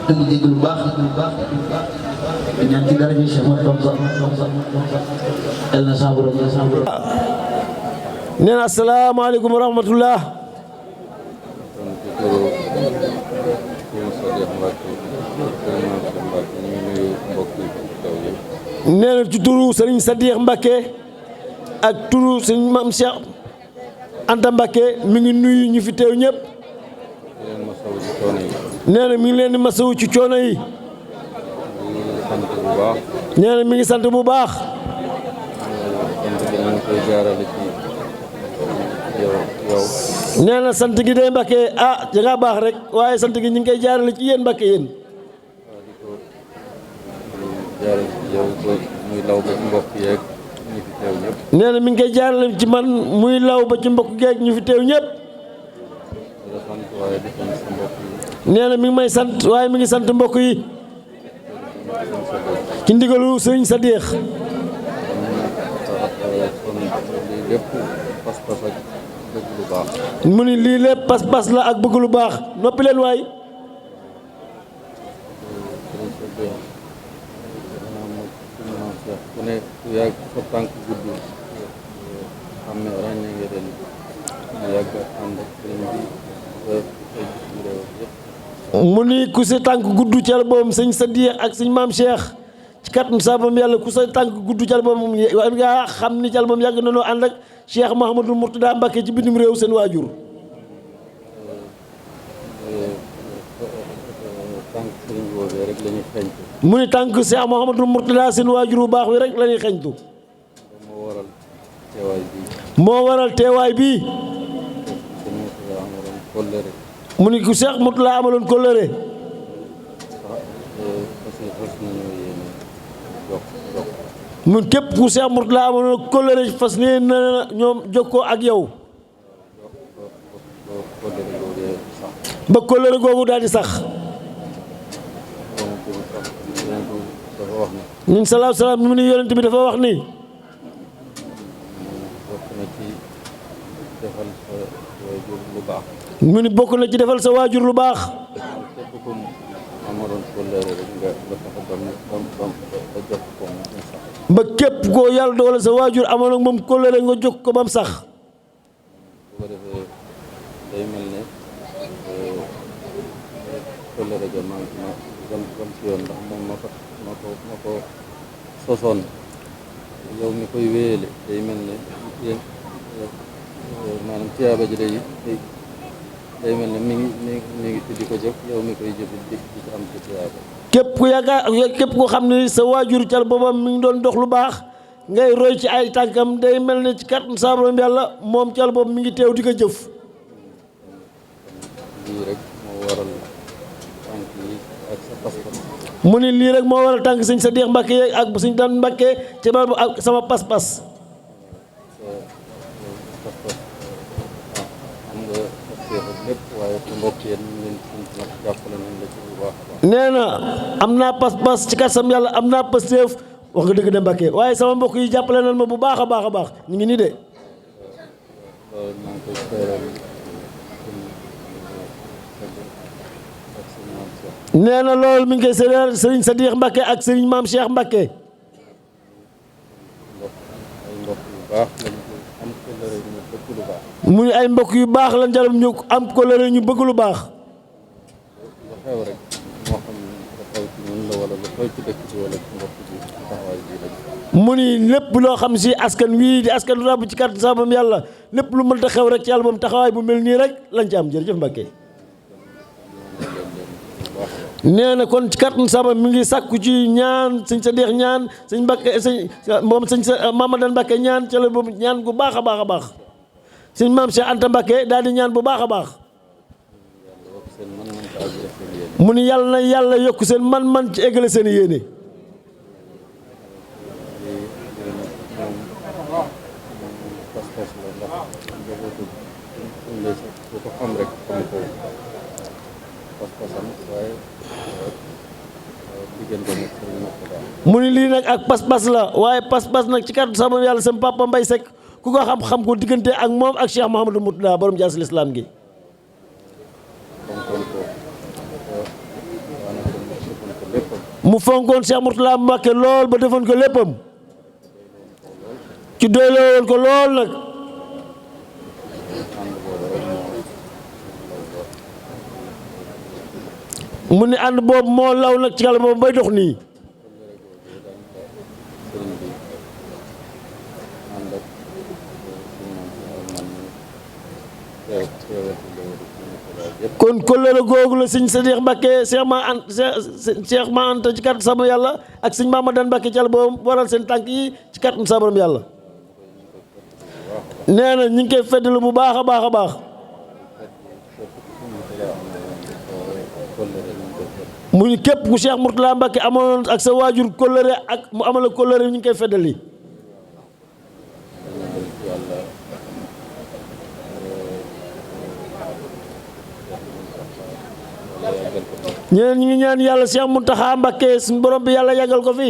di lu baax ñaan ci dara ñu Cheikh Mouhamed el na sabro nee na asalaamaaleykum wa rahmatullah nee na ci turu Serigne Sadikh Mbacké ak turu Serigne Mame Cheikh Anta Mbacké mi ngi nuyu ñu fi teew ñëpp nee na mi ngi leen di masawu ci coono yi nee na mi ngi sant bu baax nee na sant gi day Mbacké ah da nga baax rek waaye sant gi ñu ngi koy jaarale ci yéen Mbacké yéen nee na mi ngi koy jaarale ci man muy law ba ci mbokk geeg ñu fi teew ñëpp nee na mi ngi may sant waaye mi ngi sant mbokk yi ci ndigalu Sëriñ Sadikh mu ni lii lépp pas-pas la ak bëgg lu baax noppi leen waay mu ni ku sa tànk gudd ci album Sëñ Sadikh ak Sëñ Maam Cheikh ci kàttanu saabam yàlla ku sa tànk gudd ci album war nga xam ni ci album yàgg na noo ànd ak Cheikh Mouhamadou Mourtada Mbacké ci bitim réew seen waajur mu ni tànk Cheikh Mouhamadou Mourtada seen waajur bu baax wi rek la ñuy xeñtu moo waral teewaay bi mu ni ku Cheikh Mourtada amaloon kóllëre mun képp ku Cheikh Mourtada amaloon kóllëre fas ne na ñoom jokkoo ak yow ba kóllëre googu daal di sax ñun salaahu salaam mu ni yonent bi dafa wax ni mu ni bokk na ci defal sa waajur lu baax ba képp koo yàlla dogal sa waajur amoon ak moom kóllëre nga jóg ko ba mu sax. bu ko defee day mel ne kóllëre ga ma gam ci yoon ndax moom ma ko sosoon yow mi koy wéyale day mel ne yéen maanaam tiyaaba ji day mel ne mi ngi ci di ko jëf yow mi koy jëf di ci am ci tiyaaba. képp ko xam ne sa waajur cal boobam mi ngi doon dox lu baax ngay roy ci ay tànkam day mel ne ci kàttanu sa borom yàlla moom cal boobu mi ngi teew di ko jëf. lii rek moo waral tànk yi ak sa pas-pas. mu ni lii rek moo waral tànk sëñ Sadiq Mbacke ak sëñ Dan Mbacke ci ba ak sama pas-pas. nee na am naa pas-pas ci kàttan yàlla am naa pasteef wax nga dëgg de Mbacke waaye sama mbokk yi jàppale nañ ma bu baax a baax a baax ñu ngi nii de. nee na loolu mi ngi koy séeréer Serigne Sadiq Mbacke ak Serigne Maam Cheikh Mbacke. mu ni ay mbokk yu baax lañ jaram ñu am kóllëre ñu bëgg lu baax. mu ni lépp loo xam si askan wii di askan rab ci kàttan sabam yàlla lépp lu mënta xew rek ci yàlla moom taxawaay bu mel nii rek lañ ci am jërëjëf Mbacke. nee na kon ci kàttan sabam mi ngi sàkku ci ñaan sëñ Sadiq ñaan sëñ Mbacke sëñ moom sëñ Mamadou Mbacke ñaan ca la boobu ñaan bu baax a baax a baax. sëñ Maam Cheikh Anta Mbacke daal di ñaan bu baax a baax. mu ni yàlla na yàlla yokk seen man-man ci eggale seen yéene. mu ni lii nag ak pas-pas la waaye pas-pas nag ci kàddu sama yàlla sama papa Mbaye Seck ku ko xam-xam ko diggante ak moom ak Cheikh Mouhamadou Mourtada borom jaas lislaam gi. mu fonkoon Cheikh Mourtada Mbacke lool ba defoon ko léppam ci doyloo woon ko lool nag. mu ni ànd boobu moo law nag ci kàlla boobu bay dox nii. kon kóllëre googu la sëñ Sadiq Mbacke Cheikh Ma Anta ci kàttan sama yàlla ak sëñ Mamadou Mbacke ci àll boobu waral seen tànk yi ci kàttan sa borom yàlla. nee na ñu ngi koy feddali bu baax a baax a baax. mu ni képp ku Cheikh Mourtada Mbacke amoon ak sa waajur kóllëre ak mu amal kóllëre ñu ngi koy feddali. ñeneen ñi ngi ñaan yàlla Cheikh Mountakha Mbacke suñu borom bi yàlla yàggal ko fi.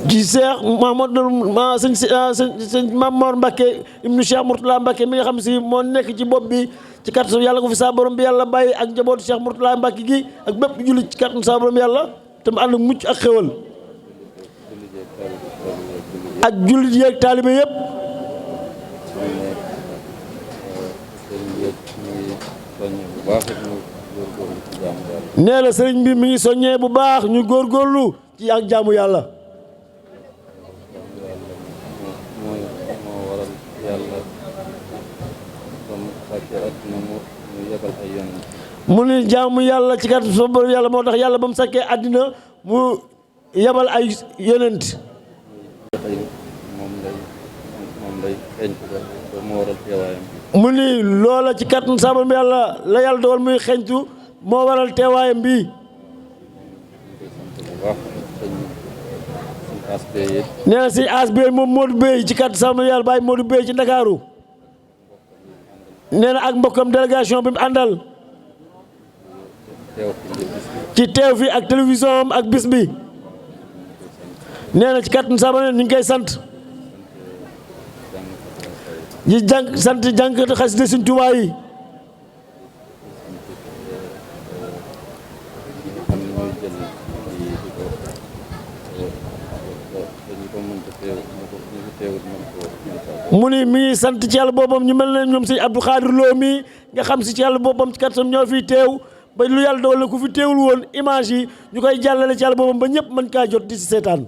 ci Cheikh Mahamadou sëñ Mamor Mbacke ibnu Cheikh Mourtada Mbacke mi nga xam si moo nekk ci bopp bi ci kàttan yàlla ko fi saa borom bi yàlla bàyyi ak njabootu Cheikh Mourtada Mbacke gi ak bépp jullit ci kàttan saa borom yàlla te mu ànd mucc ak xéwal. ak jullit yeeg taalibe yëpp. nee na sëriñ bi mi ngi soññee bu baax ñu góorgóorlu ci ak jaamu yàlla. mu ni jaamu yàlla ci kat so borom yàlla moo tax yàlla ba mu sakkee àddina mu yebal ay yonent. mu ni loola ci kàttan sabam yàlla la yàlla dogal muy xeeñtu moo waral teewaayam bi. nee na si as bi moom Modou Bey ci kàttan sabam yàlla bàyyi Modou Bey ci Ndakaaru. nee na ak mbokkam délégation bi mu àndal. ci teew fi ak télévision am ak bis bi. nee na ci kàttan sabam ñu ngi koy sant. di sant jànkatu xasida Sëñ Tuubaa yi. mu ni mi ngi sant ci yàlla boppam ñu mel ne ñoom sëñ Abdou Khadir Lo mi nga xam si ci yàlla boppam ci kattan ñoo fiy teew ba lu yàlla dogal ku fi teewul woon image yi ñu koy jàllale ci yàlla boppam ba ñëpp mën kaa jot di si seetaan.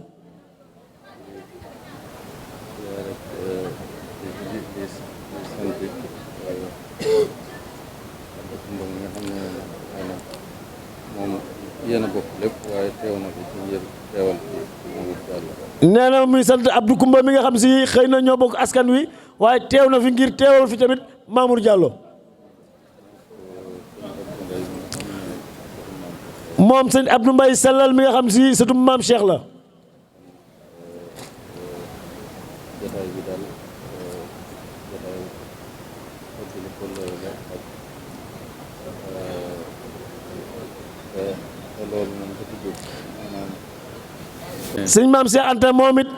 nee na muy sant Abdou Koumba mi nga xam si xëy na ñoo bokk askan wi waaye teew na fi ngir teewal fi tamit Mamour Diallo. moom sëñ Abdou Mbaye Sellal mi nga xam si sëtu maam Cheikh la. sëñ maam Cheikh Anta moom it.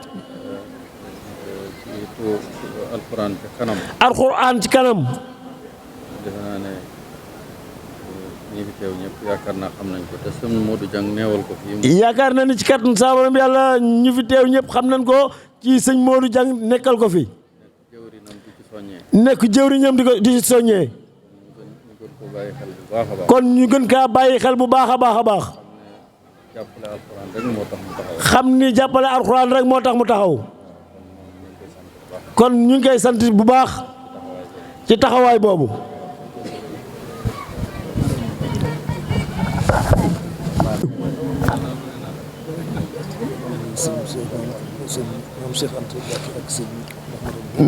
alxuraan ci kanam. alxuraan ci kanam. defe naa ne ñi fi teew ñëpp yaakaar naa xam nañ ko te sëñ Modou Dieng neewal ko fii. yaakaar na ni ci kàttanu Saa Borom yàlla ñu fi teew ñëpp xam nañ ko ci sëñ Modou Dieng nekkal ko fi. nekk jëwriñam di ci soññee. kon ñu gën kaa bàyyi xel bu baax a baax a baax. xam ni jàppale alxuraan rek moo tax mu taxaw. kon ñu ngi koy sant bu baax ci taxawaay boobu.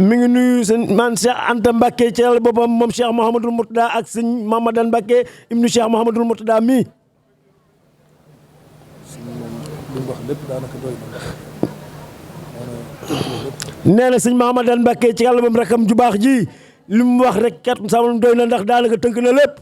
mi ngi nuyu sëñ man Cheikh Anta Mbacke ci yàlla boppam moom Cheikh Mouhamadul Mourtada ak sëñ Mamadan Mbacke ibnu Cheikh Mouhamadul Mourtada mi. nee na sëñ Mamadan Mbacke ci yàlla moom rakam ju baax ji li mu wax rek kat sama doy na ndax daanaka tënk na lépp.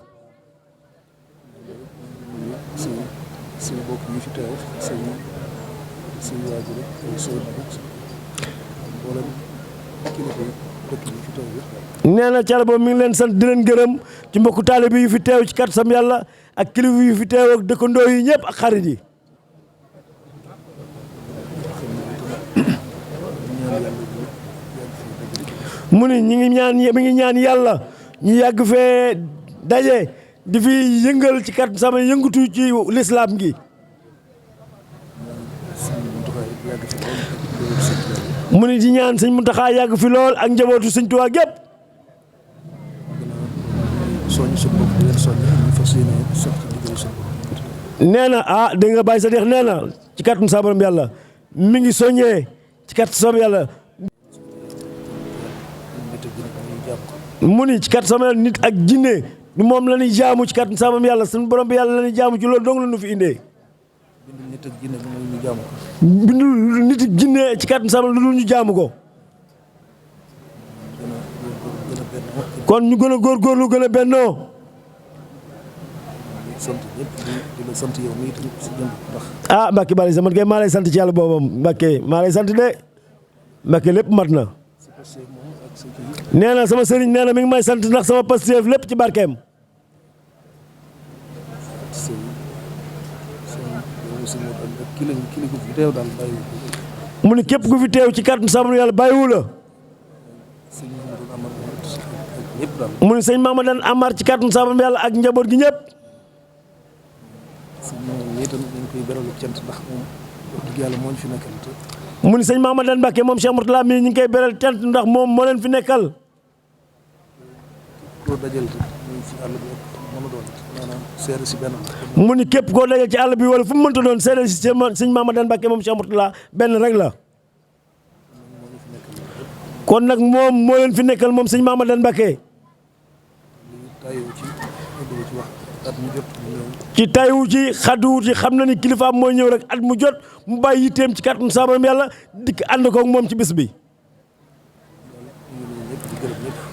nee na ca la boobu mi ngi leen sant di leen gërëm ci mbokku taalibe yu fi teew ci kat sam yàlla ak kilifa yu fi teew ak dëkkandoo yi ñëpp ak xarit yi. mu ni mi ngi ñaan yàlla ñu yàgg fee daje di fi yëngal ci kat sama yëngatu ci lislaam gi. mu ni di ñaan sëñ Muntaxa yàgg fi lool ak njabootu sëñ Tuubaa gépp. nee na dégg nga bàyyi sa dex nee na ci kàttanu Saa Borom yàlla mi ngi soññee ci kàttanu Saa Borom yàlla. mu ni ci kàttanu Saa Borom yàlla nit ak jinne moom la ñuy jaamu ci kàttanu Saa Borom yàlla suñu borom bi yàlla la ñuy jaamu ci loolu dong la ñu fi indee. bindul nit ak jinne ci kàttanu Saa Borom lu dul ñu jaamu ko. kon ñu gën a góorgóorlu gën a bennoo. Mbacke Balaye man kay maa lay sant ci yàlla boobam Mbacke maa lay sant de Mbacke lépp mat na. nee na sama sëriñ nee na mi ngi may sant ndax sama pasteef lépp ci barkeem. mu ni képp ku fi teew ci kàttanu Saa Borom yàlla bàyyiwu la. mu ni sëñ Mamadan Amar ci kàttanu Saa Borom yàlla ak njaboot gi ñëpp. mu ni sëñ Mamadan Mbacke moom Cheikh Mourtala mii ñu ngi koy beral cant ndax moom moo leen fi nekkal. mu ni képp koo dajal ci àll bi wala fu mu mënta doon seere si sëñ Mamadan Mbacke moom Cheikh Mourtala benn rek la. kon nag moom moo leen fi nekkal moom sëñ Mamadan Mbacke. ci tayu ci xadduwu ci xam na ni kilifaam mooy ñëw rek at mu jot mu bàyyi yitteem ci kàttanu Saa Borom yàlla dikk ànd koog moom ci bis bi.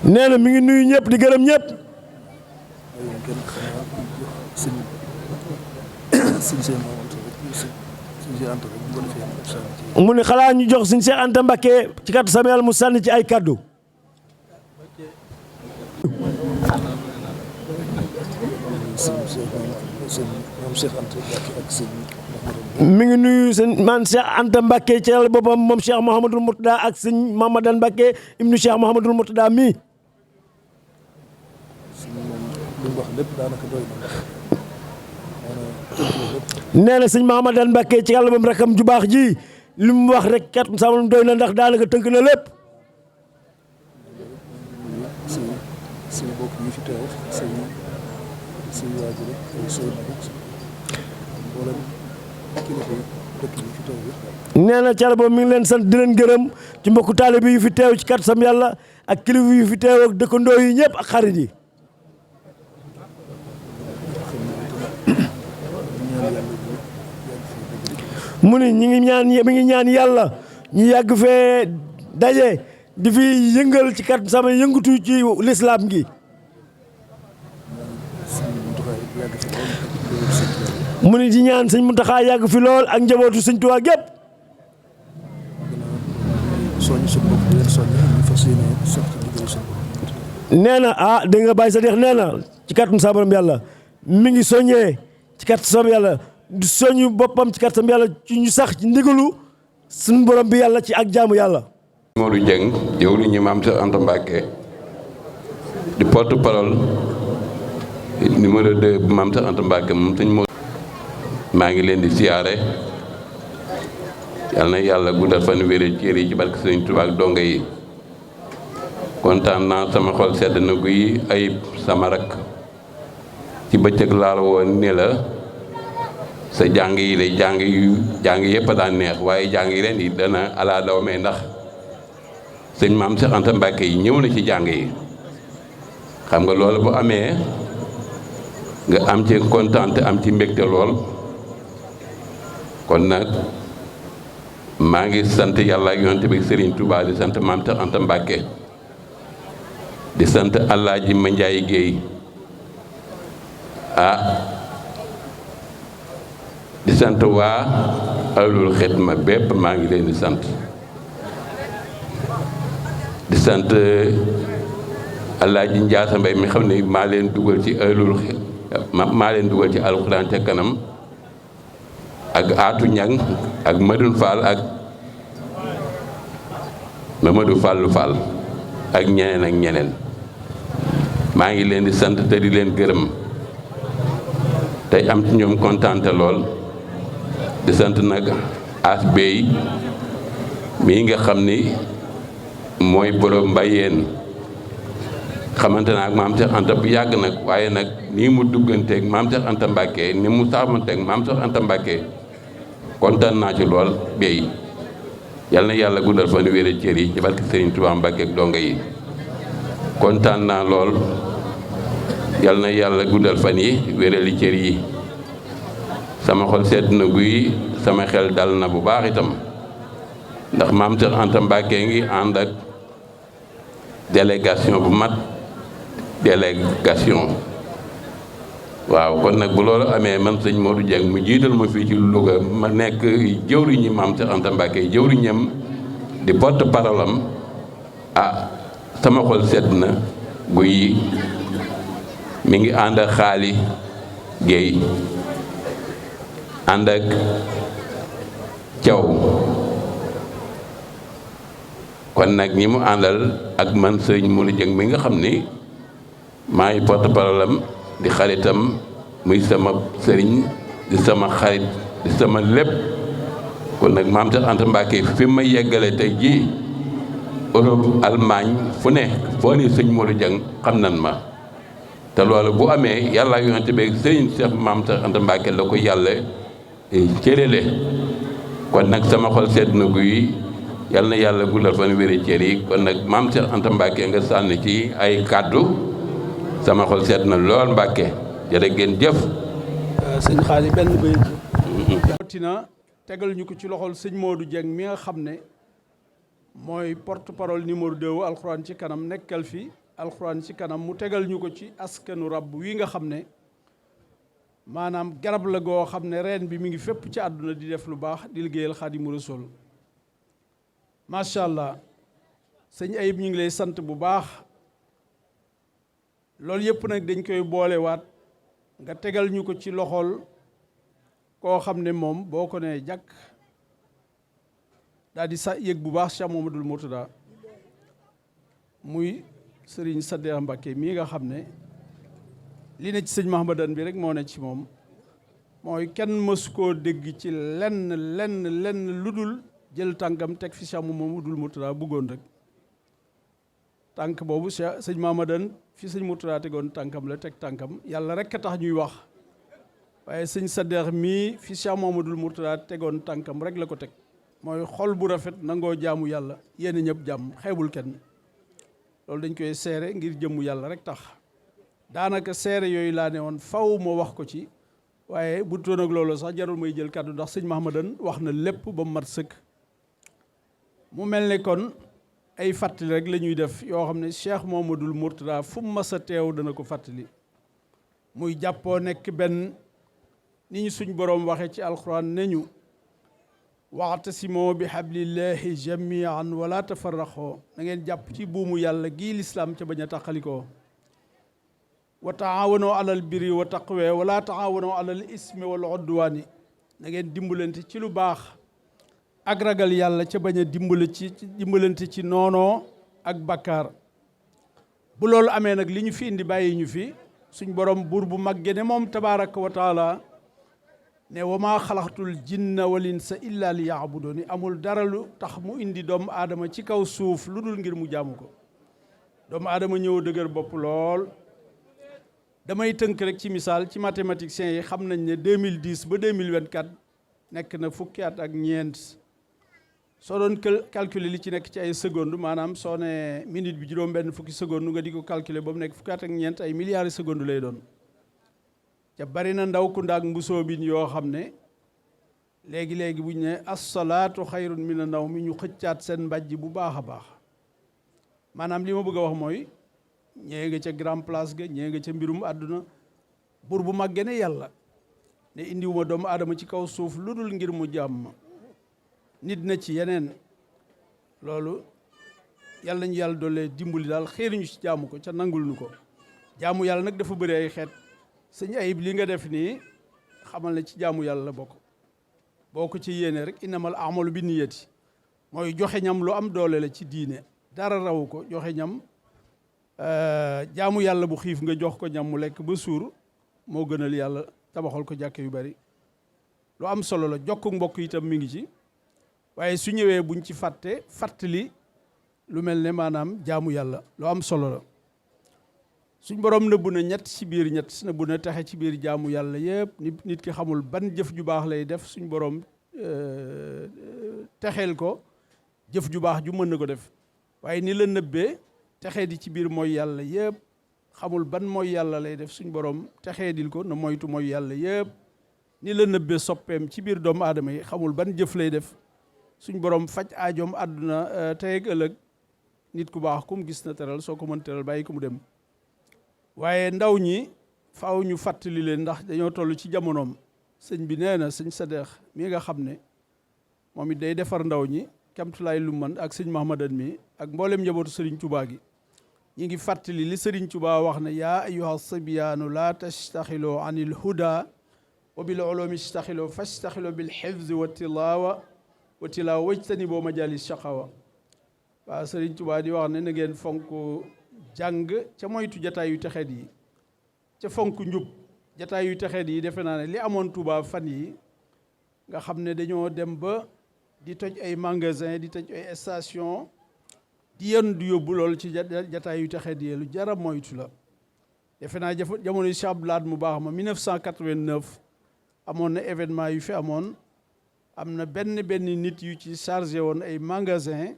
nee na mi ngi nuyu ñëpp di gërëm ñëpp. mu ne xalaa ñu jox suñu Cheikh Anta Mbacke ci kàttu sama yàlla mu sànni ci ay kaddu. mi ngi nuyu sëñ man Cheikh Anta Mbacke ci yàlla boppam moom Cheikh Mouhamadul Mourtada ak sëñ Mamadan Mbacke ibnu Cheikh Mouhamadul Mourtada mii. nee na sëñ Mamadan Mbacke ci yàlla moom rakam ju baax ji li mu wax rek kat sama doy na ndax daanaka tënk na lépp. nee na Thiel boobu mi ngi leen sant di leen gërëm ci mbokku taalibe yu fi teew ci kat sam yàlla ak kilifa yu fi teew ak dëkkandoo yi ñëpp ak xarit yi. mu ni mi ngi ñaan yàlla ñu yàgg fee daje di fi yëngal ci kat sama yëngatu ci lislaam gi. mu ni di ñaan sëñ Muntaxa yàgg fi lool ak njabootu sëñ Tuubaa gépp. nee na dégg nga Baye Sadikh nee na ci kàttan sa borom yàlla mi ngi soññee ci kàttan sa borom yàlla du soññu boppam ci kàttan yàlla ci ñu sax ci ndigalu suñu borom bi yàlla ci ak jaamu yàlla. Modou Dieng jëwriñu Maam Cheikh Anta Mbacke di porte parole numéro 2 bu Maam Cheikh Anta Mbacke moom sëñ Modou. maa ngi leen di siyaare yal na yàlla guddal fan wéere cër yi ci barke Sëriñ Tuubaa ak donga yi kontaan naa sama xol sedd na guy ayib sama rakk ci bëccëg laal woon ni la sa jàng yi lay jàng yëpp a daan neex waaye jàng yi ren yi dana ala daw mee ndax sëñ Maam Cheikh Anta Mbacke yi ñëw na ci jàng yi xam nga loolu bu amee nga am ci kontaan te am ci mbégte lool kon nag maa ngi sant yàlla ak yonent bi Serigne Touba di sant Maam Cheikh Anta Mbacke di sant Alaaji Mandiaye Guèye di sant waa Ahlul Xidma bépp maa ngi leen di sant Alaaji Njaasa Mbay mi xam ne maa leen dugal ci alxuraan ca kanam ak Aatu Ñang ak Madun Fall ak Mamadou Fallu Fall ak ñeneen maa ngi leen di sant te di leen gërëm tey am ci ñoom kontaante lool di sant nag as bey mii nga xam ni mooy borom Mbayeen xamante naa ak Maam Cheikh Anta bu yàgg nag waaye nag nii mu dugganteeg Maam Cheikh Anta Mbacke ni mu saamanteeg Maam Cheikh Anta Mbacke kontaan naa ci lool bey yal na yàlla guddal fan wéere cër yi ci barke Serigne Touba Mbacke ak donga yi kontaan naa lool yal na yàlla guddal fan yi wéerali cër yi sama xol sedd na guy sama xel dal na bu baax itam ndax Maam Cheikh Anta Mbacke ngi ànd ak délégation bu mat délégation waaw kon nag bu loolu amee man sëñ Modou Dieng mu jiital ma fii ci Louga ma nekk jëwriñi Maam Cheikh Anta Mbacke jëwriñam di porte parole am sama xol sedd na guy mi ngi ànd ak Xaali Guèye ànd ak Thiaw kon nag ñi mu àndal ak man sëñ Modou Dieng mi nga xam ni maa ngi porte parole am di xaritam muy sama sëriñ di sama xarit di sama lépp kon nag Maam Cheikh Anta Mbacke fi ma yeggale tey jii Europe Allemagne fu ne foo ni sëñ Modou Dieng xam nan ma te loolu bu amee yàlla ak yonent bi sëriñ Cheikh Maam Cheikh Anta Mbacke la ko yàlla cërale kon nag sama xol sedd na guy yal na yàlla guddal fan wéri cër yi kon nag Maam Cheikh Anta Mbacke nga sànni ci ay kàddu sama xol sedd na lool Mbacke jërë ngeen jëf. sëñ Xaali benn bay rawatina tegal ñu ko ci loxol sëñ Modou Dieng mi nga xam ne mooy porte parole numéro 2 alxuraan ci kanam nekkal fi alxuraan ci kanam mu tegal ñu ko ci askanu rab wi nga xam ne maanaam garab la goo xam ne reen bi mi ngi fépp ci àdduna di def lu baax di liggéeyal Xaadimu Rasuul macha allah sëñ Ayib ñu ngi lay sant bu baax loolu yëpp nag dañ koy boolewaat nga tegal ñu ko ci loxol koo xam ne moom boo ko nee jàkk daal di sa yëg bu baax Cheikh Mouhamadoul Mourtada muy Serigne Sadikh Mbacké mii nga xam ne li ne ci sëñ Mahamadan bi rek moo ne ci moom mooy kenn mësu koo dégg ci lenn lu dul jël tànkam teg fi Cheikh Mouhamadoul Mourtada bëggoon rek tànk boobu sëñ Mahamadan fi sëñ Mourtada tegoon tànkam la teg tànkam yàlla rek a tax ñuy wax waaye sëñ Sadikh mii fi Cheikh Mouhamadoul Mourtada tegoon tànkam rek la ko teg mooy xol bu rafet nangoo jaamu yàlla yéen ñëpp jàmm xeebul kenn loolu dañ koy seere ngir jëmmu yàlla rek tax daanaka seere yooyu laa ne woon faw moo wax ko ci waaye bu toon ak loolu sax jarul may jël kàddu ndax sëñ Mahamadan wax na lépp ba mu mat sëkk mu mel ne kon ay fàttali rek la ñuy def yoo xam ne Cheikh Mouhamadoul Mourtada fu mu mas a teew dana ko fàttali muy jàppoo nekk benn ni ñu suñ boroom waxee ci alxuraan ne ñu wa'tasimoo bi hablillahi jamian wala tafarraqoo na ngeen jàpp ci buumu yàlla gii lislaam ca bañ a tàqalikoo wa taawanoo alal birri wa taqwa wala taawanoo alal ismi wal udwaani na ngeen dimbalante ci lu baax ak ragal yàlla ca bañ a dimbalante ci noonoo ak bakkaar bu loolu amee nag li ñu fi indi bàyyi ñu fi suñ borom buur bu magge ne moom tabaraka wa taala ne wa maa xalaxtul jinna wal insa illa li yaabudooni amul dara lu tax mu indi doomu aadama ci kaw suuf lu dul ngir mu jaamu ko doomu aadama ñëw dëgër bopp lool damay tënk rek ci misaal ci mathématiciens yi xam nañ ne 2010 ba 2024 nekk na fukki at ak ñeent soo doon calculer li ci nekk ci ay seconde maanaam soo ne minute bi juróom benn fukki seconde nga di ko calculer ba mu nekk fukki at ak ñeent ay milliards seconde lay doon ca bari na ndaw ku ndaak mbusoo bin yoo xam ne léegi-léegi bu ñu ne assalaatu xayrun mina nawmi ñu xëccaat seen mbàjj bu baax a baax maanaam li ma bëgg a wax mooy ñee nga ca grand place ga ñee nga ca mbirum àdduna buur bu màggee ne yàlla ne indiwuma doomu aadama ci kaw suuf lu dul ngir mu jàmm nit na ci yeneen loolu yàlla ñu yàlla doole dimbali daal xéeruñu ci jaamu ko ca nangul nu ko jaamu yàlla nag dafa bëri ay xeet sëñ Ayib li nga def nii xamal ne ci jaamu yàlla la bokk boo ko ci yéene rek innamal amalu bi niyati mooy joxe ñam lu am doole la ci diine dara raw ko joxe ñam jaamu yàlla bu xiif nga jox ko ñam mu lekk ba suur moo gënal yàlla tabaxal ko jàkke yu bari lu am solo la jokku mbokk itam mi ngi ci waaye su ñëwee buñ ci fàttali lu mel ne maanaam jaamu yàlla lu am solo la suñ borom nëbbu na ñett ci biir ñett nëbbu na taxe ci biir jaamu yàlla yëpp nit ki xamul ban jëf ju baax lay def suñ borom texeel ko jëf ju baax ju mën na ko def waaye ni la nëbbee texee di ci biir mooy yàlla yëpp xamul ban mooy yàlla lay def suñ borom texee dil ko na moytu mooy yàlla yëpp ni la nëbbee soppeem ci biir doomu aadama yi xamul ban jëf lay def suñ borom faj aajoom àdduna tey ak ëllëg nit ku baax kum gis na teral soo ko mën teral bàyyi ko mu dem waaye ndaw ñi faaw ñu fàttali leen ndax dañoo toll ci jamonoom sëñ bi nee na sëñ Sadikh mi nga xam ne moom it day defar ndaw ñi kamtulaay lu man ak sëñ Mahamadan mi ak mboolem njabootu sëriñ Touba gi ñi ngi fàttali li sëriñ Touba wax ne yaa ayyuha sibyaanu laa tastaxiloo an il huda wa bil ulumi istaxiloo fastaxiloo bil xifzi wa tilaawa wajtani boo majalis shaqawa waaw sëriñ Touba di wax ne na ngeen fonk jàng ca moytu jataay yu texeet yi ca fonk njub jataay yu texeet yi defe naa ne li amoon Touba fan yi nga xam ne dañoo dem ba di toj ay magasin di toj ay station di yenn du yóbbu loolu ci jataay yu texeet yi lu jara moytu la defe naa jamono yu Chablaat mu baax ma 1989 amoon na événement yu fi amoon am na benn nit yu ci chargé woon ay magasin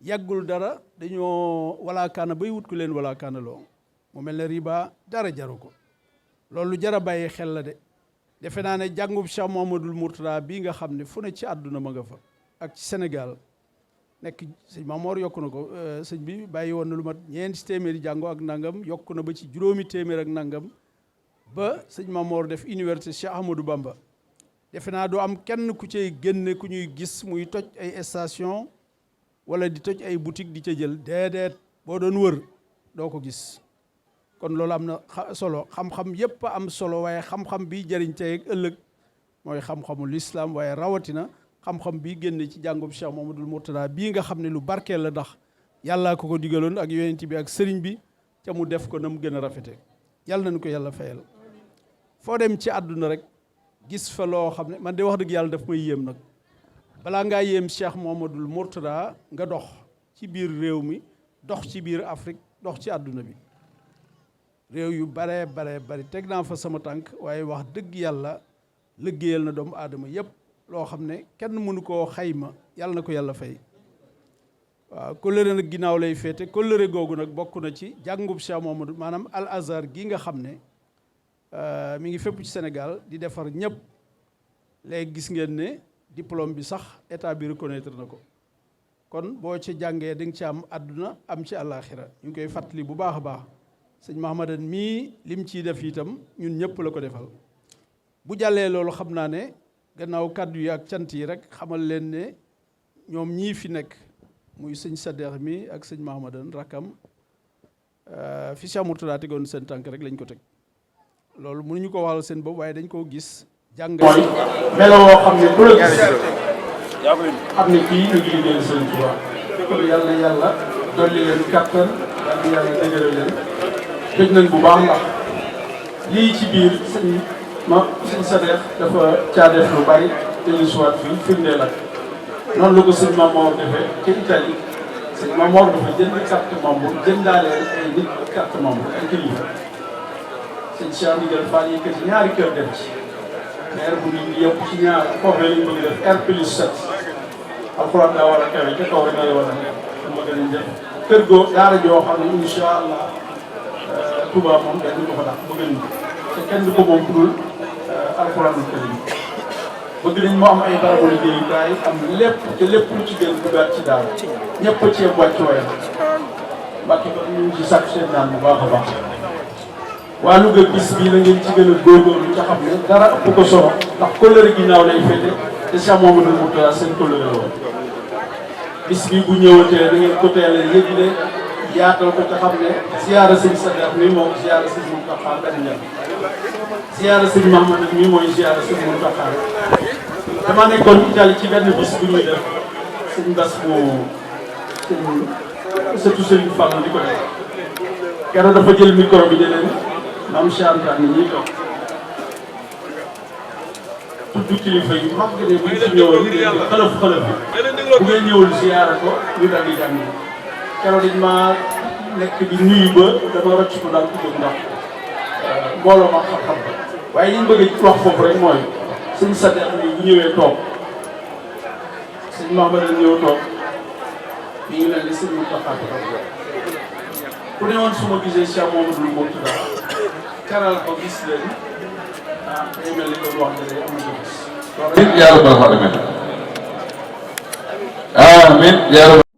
yàggul dara dañoo walaakaana bay wut ku leen walaakaana loo mu mel ne riba dara jaru ko loolu jara bàyyi xel la de defe naa ne jàngub Cheikh Mouhamadoul Mourtada bii nga xam ne fu ne ci àdduna ma nga fa ak ci Sénégal nekk sëñ Mamoor yokku na ko sëñ bi bàyyi woon na lu mat 4 téeméeri jàngo ak nangam yokku na ba ci 5 téeméer ak nangam ba sëñ Mamoor def université Cheikh Ahmadou Bamba defe naa doo am kenn ku cay génne ku ñuy gis muy toj ay station wala di toj ay boutique di ca jël déedéet boo doon wër doo ko gis kon loolu am na solo xam-xam yépp am solo waaye xam-xam bi jëriñ tey ak ëllëg mooy xam-xamu lislaam waaye rawatina xam-xam bi génne ci jàngub Cheikh Mouhamadoul Mourtada bii nga xam ne lu barkeel la ndax yàllaa ko digaloon ak yonent bi ak sëriñ bi ca mu def ko na mu gën a rafete yàlla nañu ko yàlla fayal. foo dem ci àdduna rek gis fa loo xam ne man de wax dëgg yàlla daf may yéem nag balaa ngaa yéem Cheikh Mouhamadoul Mourtada nga dox ci biir réew mi dox ci biir Afrique dox ci àdduna bi réew yu bare bari teg naa fa sama tànk waaye wax dëgg yàlla liggéeyal na doomu aadama yépp loo xam ne kenn mënu koo xayma yàlla na ko yàlla fay. waaw kóllëre nag ginnaaw lay féete kóllëre googu nag bokk na ci jàngub Cheikh Mouhamadou maanaam Al Azhar gi nga xam ne mi ngi fépp ci Sénégal di defar ñëpp léegi gis ngeen ne diplôme bi sax état bi reconnaître na ko kon boo ci jàngee di nga ci am àdduna am ci àllaaxira ñu ngi koy fàttali bu baax a baax sëñ Mahamadan mii lim ciy def itam ñun ñëpp la ko defal. bu jàllee loolu xam naa ne gannaaw kàddu yi ak cant yi rek xamal leen ne ñoom ñii fi nekk muy sëñ Sadex mi ak sëñ Mahamadan rakkam fi Cheikh Mourtada tegoon seen tànk rek lañ ko teg loolu mënuñu ko waxal seen bopp waaye dañ koo gis jàng mooy melo woo xam ne ku la gis xam ne kii ñu ngi liggéeyal sëñ Tuubaa kon yàlla yàlla dolli leen kattan yàlla dëgëral leen dëj nañ bu baax ndax lii ci biir sëñ Sadex dafa caa def lu bari dañuy suwaat fii firndeel ak noonu la ko sëñ Mamor defee ci Italie sëñ Mamor dafa jënd carte membre jëndaaleel ay nit carte membre ay kilifa sëñ Cheikh Ndigal Fall yëkkati ñaari kër def ci maire bu nit ñi yëpp ci ñaar foofu lañ bëgg def R+7 alxuraan daa war a kawe ca kaw rek la war a nekk bëgg nañ def kër goo daara joo xam ne incha allah Touba moom dañ ko fa dàq bëgg nañ te kenn du ko moom ku dul alxuraanul karim bëgg nañ moo am ay barabu liggéeyukaay am lépp te lépp lu ci gën duggaat ci daal ñëpp a ceeb wàcc waaye mbàkki ko ñu ngi ci sàkk seen naan bu baax a baax waa Louga bis bii la ngeen ci gën a góorgóorlu ca xam ne dara ëpp ko solo ndax kóllëre ginnaaw lay féete te Cheikh Mouhamadoul Mourtada seen kóllëre la woon bis bi bu ñëwatee da ngeen ko teel a yëgle yaatal ko ca xam ne ziyaara sëñ Sadex mi moom ziyaara sëñ Mountakha benn ñam ziyaara sëñ Mahamadan mi mooy ziyaara sëñ Mountakha dama nekkoon Italie ci benn bis bu ñuy def sëñ Bass mu surtout Serigne Fall di ko def keroog dafa jël micro bi ne leen maam Cheikh Anta ni ñuy toog tudd kilifa yi mag ne bu ñu ci ñëwoon xalaf bi bu ngeen ñëwul ziyaara ko ñu dal di jàng keroog dañ maa nekk di nuyu ba dama rocc ko daal tudd ndax mbooloo ma xam-xam waaye li ñu bëgg wax foofu rek mooy sëñ Sadex mi bu ñëwee toog sëñ Mahamadan ñëw toog mi ngi mel ni sëñ Mountakha ku ne woon su ma gisee Cheikh Mouhamadoul Mourtada teral ko gis leen day mel ni doon wax ne day am na ko gis. amiin yaa rabbal aalamiin amiin yaa rabbal